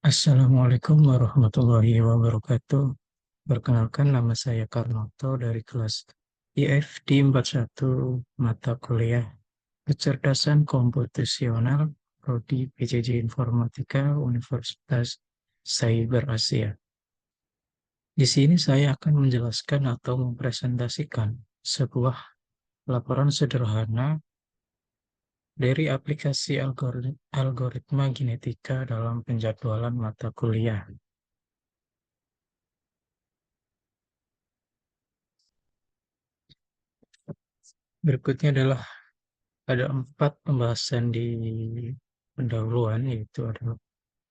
Assalamualaikum warahmatullahi wabarakatuh. Perkenalkan, nama saya Karnoto dari kelas IFD 41 mata kuliah Kecerdasan Komputasional Prodi PJJ Informatika Universitas Cyber Asia. Di sini saya akan menjelaskan atau mempresentasikan sebuah laporan sederhana dari aplikasi algoritma genetika dalam penjadwalan mata kuliah. Berikutnya adalah ada 4 pembahasan di pendahuluan, yaitu adalah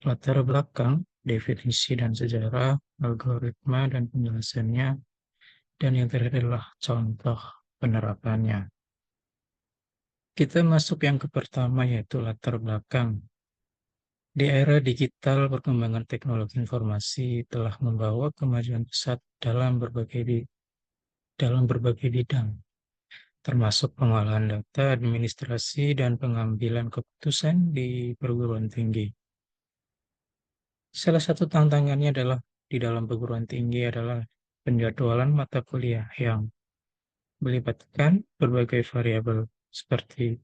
latar belakang, definisi dan sejarah, algoritma dan penjelasannya, dan yang terakhir adalah contoh penerapannya. Kita masuk yang ke pertama, yaitu latar belakang. Di era digital, perkembangan teknologi informasi telah membawa kemajuan pesat dalam berbagai bidang, termasuk pengolahan data, administrasi, dan pengambilan keputusan di perguruan tinggi. Salah satu tantangannya adalah di dalam perguruan tinggi adalah penjadwalan mata kuliah yang melibatkan berbagai variabel seperti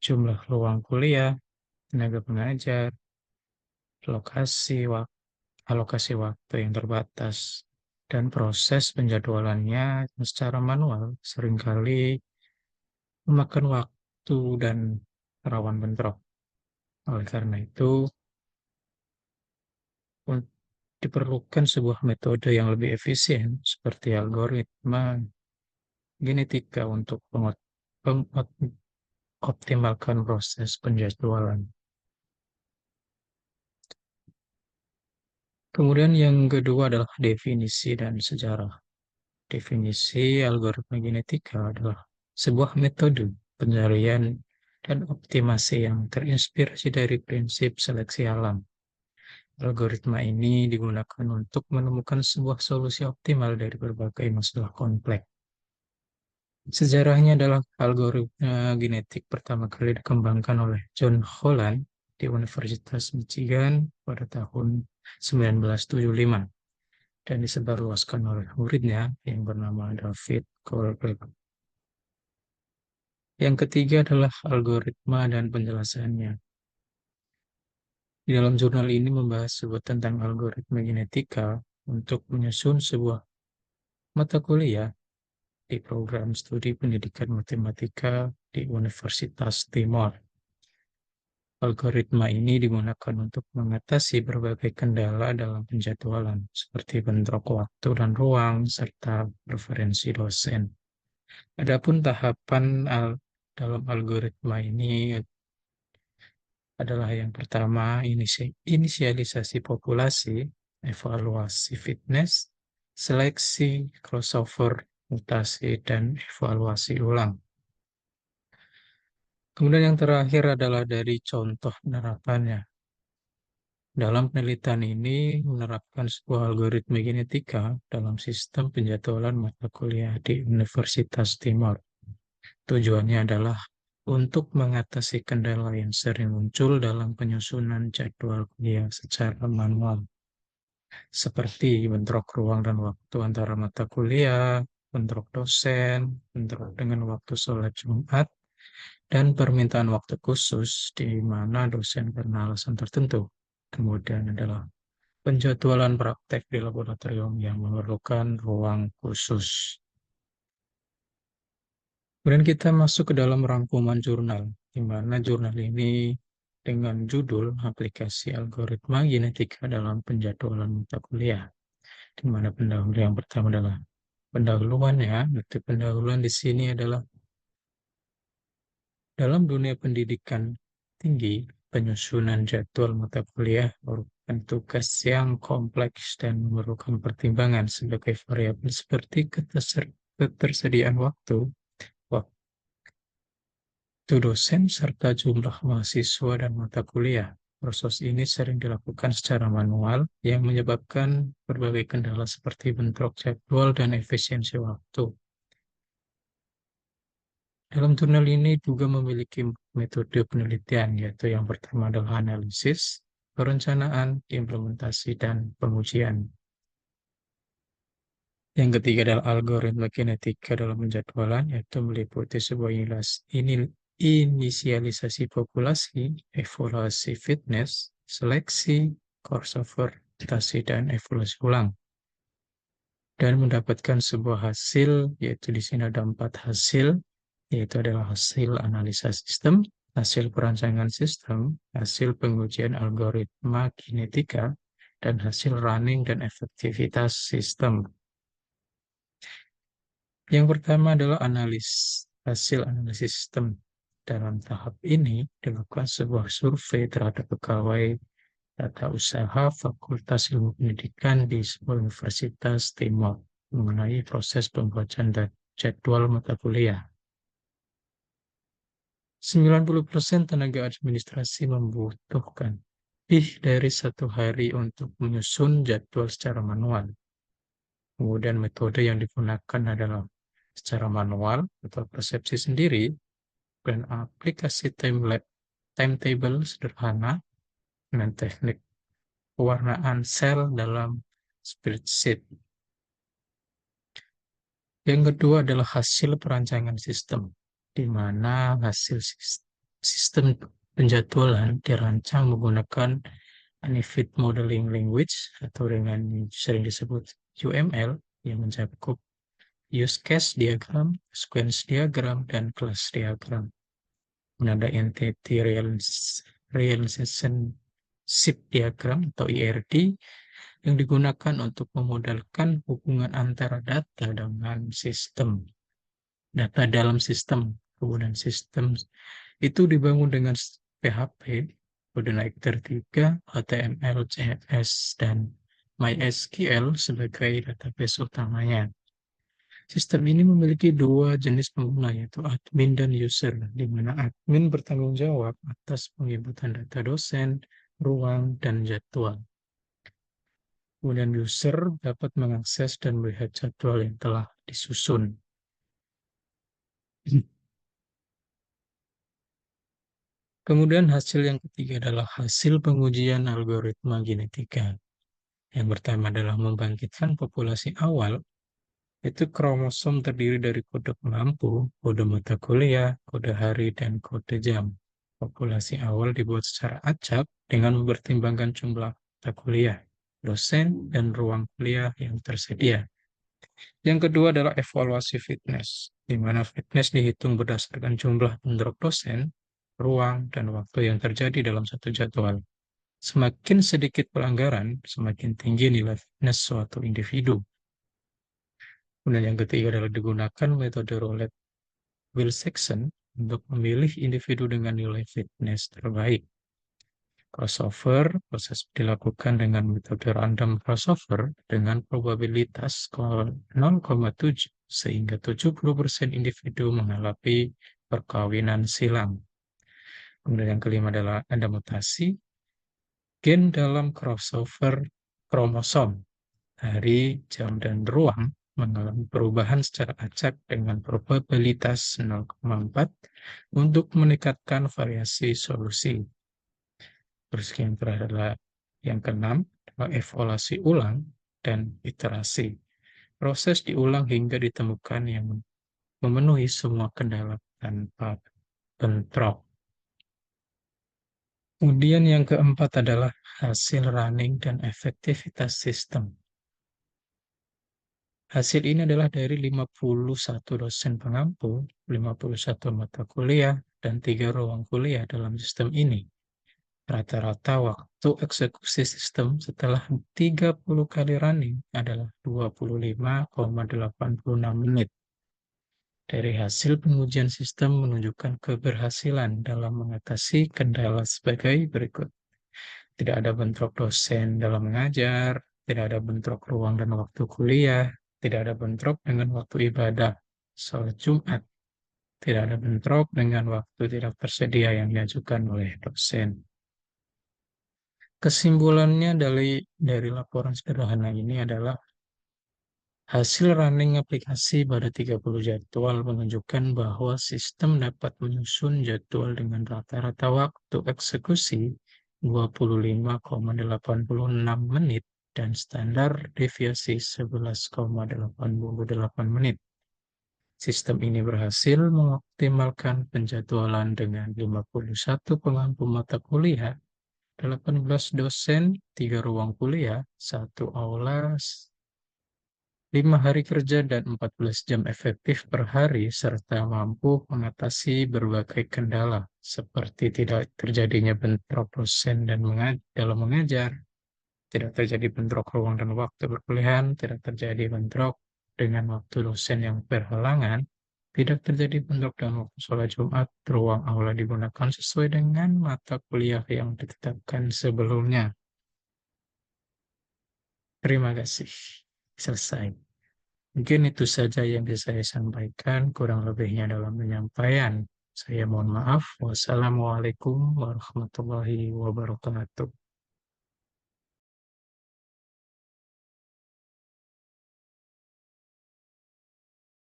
jumlah ruang kuliah, tenaga pengajar, lokasi, alokasi waktu yang terbatas, dan proses penjadwalannya secara manual seringkali memakan waktu dan rawan bentrok. Oleh karena itu, diperlukan sebuah metode yang lebih efisien seperti algoritma genetika untuk mengoptimalkan proses penjadwalan. Kemudian yang kedua adalah definisi dan sejarah. Definisi algoritma genetika adalah sebuah metode pencarian dan optimasi yang terinspirasi dari prinsip seleksi alam. Algoritma ini digunakan untuk menemukan sebuah solusi optimal dari berbagai masalah kompleks. Sejarahnya adalah algoritma genetik pertama kali dikembangkan oleh John Holland di Universitas Michigan pada tahun 1975 dan disebarluaskan oleh muridnya yang bernama David Goldberg. Yang ketiga adalah algoritma dan penjelasannya. Di dalam jurnal ini membahas tentang algoritma genetika untuk menyusun sebuah mata kuliah di program studi pendidikan matematika di Universitas Timor. Algoritma ini digunakan untuk mengatasi berbagai kendala dalam penjadwalan, seperti bentrok waktu dan ruang, serta preferensi dosen. Adapun tahapan dalam algoritma ini adalah yang pertama, inisialisasi populasi, evaluasi fitness, seleksi, crossover, mutasi, dan evaluasi ulang. Kemudian yang terakhir adalah dari contoh penerapannya. Dalam penelitian ini menerapkan sebuah algoritma genetika dalam sistem penjadwalan mata kuliah di Universitas Timor. Tujuannya adalah untuk mengatasi kendala yang sering muncul dalam penyusunan jadwal kuliah secara manual, seperti bentrok ruang dan waktu antara mata kuliah, bentrok dosen, bentrok dengan waktu sholat Jumat, dan permintaan waktu khusus di mana dosen karena alasan tertentu. Kemudian adalah penjadwalan praktek di laboratorium yang memerlukan ruang khusus. Kemudian kita masuk ke dalam rangkuman jurnal, di mana jurnal ini dengan judul Aplikasi Algoritma Genetika dalam Penjadwalan Mata Kuliah, di mana pendahulu yang pertama adalah pendahuluannya. Itu pendahuluan di sini adalah dalam dunia pendidikan tinggi, penyusunan jadwal mata kuliah merupakan tugas yang kompleks dan memerlukan pertimbangan sebagai variabel seperti ketersediaan waktu dosen, serta jumlah mahasiswa dan mata kuliah. Proses ini sering dilakukan secara manual yang menyebabkan berbagai kendala seperti bentrok jadwal dan efisiensi waktu. Dalam jurnal ini juga memiliki metode penelitian, yaitu yang pertama adalah analisis, perencanaan, implementasi, dan pengujian. Yang ketiga adalah algoritma kinetika dalam penjadwalan, yaitu meliputi sebuah inisialisasi populasi, evaluasi fitness, seleksi, crossover, mutasi, dan evaluasi ulang. Dan mendapatkan sebuah hasil, yaitu di sini ada 4 hasil, yaitu adalah hasil analisa sistem, hasil perancangan sistem, hasil pengujian algoritma kinetika, dan hasil running dan efektivitas sistem. Yang pertama adalah hasil analisis sistem. Dalam tahap ini dilakukan sebuah survei terhadap pegawai tata usaha Fakultas Ilmu Pendidikan di sebuah universitas Timur mengenai proses pembuatan jadwal mata kuliah. 90% tenaga administrasi membutuhkan lebih dari 1 hari untuk menyusun jadwal secara manual. Kemudian metode yang digunakan adalah secara manual atau persepsi sendiri dan aplikasi timetable sederhana dengan teknik pewarnaan sel dalam spreadsheet. Yang kedua adalah hasil perancangan sistem, di mana hasil sistem penjadwalan dirancang menggunakan Unified Modeling Language atau dengan sering disebut UML yang mencakup use case diagram, sequence diagram, dan class diagram. Ada entity relationship diagram atau ERD yang digunakan untuk memodelkan hubungan antara data dengan sistem. Data dalam sistem, kemudian sistem itu dibangun dengan PHP, kode naik tertiga, HTML, CSS, dan MySQL sebagai database utamanya. Sistem ini memiliki 2 jenis pengguna, yaitu admin dan user, di mana admin bertanggung jawab atas penginputan data dosen, ruang, dan jadwal. Kemudian user dapat mengakses dan melihat jadwal yang telah disusun. Kemudian hasil yang ketiga adalah hasil pengujian algoritma genetika. Yang pertama adalah membangkitkan populasi awal, itu kromosom terdiri dari kode pengampu, kode mata kuliah, kode hari, dan kode jam. Populasi awal dibuat secara acak dengan mempertimbangkan jumlah mata kuliah, dosen, dan ruang kuliah yang tersedia. Yang kedua adalah evaluasi fitness, di mana fitness dihitung berdasarkan jumlah bentrok dosen, ruang, dan waktu yang terjadi dalam satu jadwal. Semakin sedikit pelanggaran, semakin tinggi nilai fitness suatu individu. Kemudian yang ketiga adalah digunakan metode roulette wheel section untuk memilih individu dengan nilai fitness terbaik. Crossover, proses dilakukan dengan metode random crossover dengan probabilitas 0,7 sehingga 70% individu mengalami perkawinan silang. Kemudian yang kelima adalah ada mutasi gen dalam crossover kromosom, hari, jam, dan ruang mengalami perubahan secara acak dengan probabilitas 0,4 untuk meningkatkan variasi solusi. Terus yang terakhir adalah yang keenam, evaluasi ulang dan iterasi. Proses diulang hingga ditemukan yang memenuhi semua kendala tanpa bentrok. Kemudian yang keempat adalah hasil running dan efektivitas sistem. Hasil ini adalah dari 51 dosen pengampu, 51 mata kuliah, dan 3 ruang kuliah dalam sistem ini. Rata-rata waktu eksekusi sistem setelah 30 kali running adalah 25,86 menit. Dari hasil pengujian sistem menunjukkan keberhasilan dalam mengatasi kendala sebagai berikut. Tidak ada bentrok dosen dalam mengajar, tidak ada bentrok ruang dan waktu kuliah, tidak ada bentrok dengan waktu ibadah, sholat Jumat, tidak ada bentrok dengan waktu tidak tersedia yang diajukan oleh dosen. Kesimpulannya dari laporan sederhana ini adalah hasil running aplikasi pada 30 jadwal menunjukkan bahwa sistem dapat menyusun jadwal dengan rata-rata waktu eksekusi 25,86 menit dan standar deviasi 11,88 menit. Sistem ini berhasil mengoptimalkan penjadwalan dengan 51 pengampu mata kuliah, 18 dosen, 3 ruang kuliah, 1 aula, 5 hari kerja dan 14 jam efektif per hari, serta mampu mengatasi berbagai kendala, seperti tidak terjadinya bentrok dosen dan dalam mengajar, tidak terjadi bentrok ruang dan waktu perkuliahan, tidak terjadi bentrok dengan waktu dosen yang berhalangan, tidak terjadi bentrok dalam waktu sholat Jumat, ruang aula digunakan sesuai dengan mata kuliah yang ditetapkan sebelumnya. Terima kasih. Selesai. Mungkin itu saja yang bisa saya sampaikan, kurang lebihnya dalam penyampaian. Saya mohon maaf. Wassalamualaikum warahmatullahi wabarakatuh.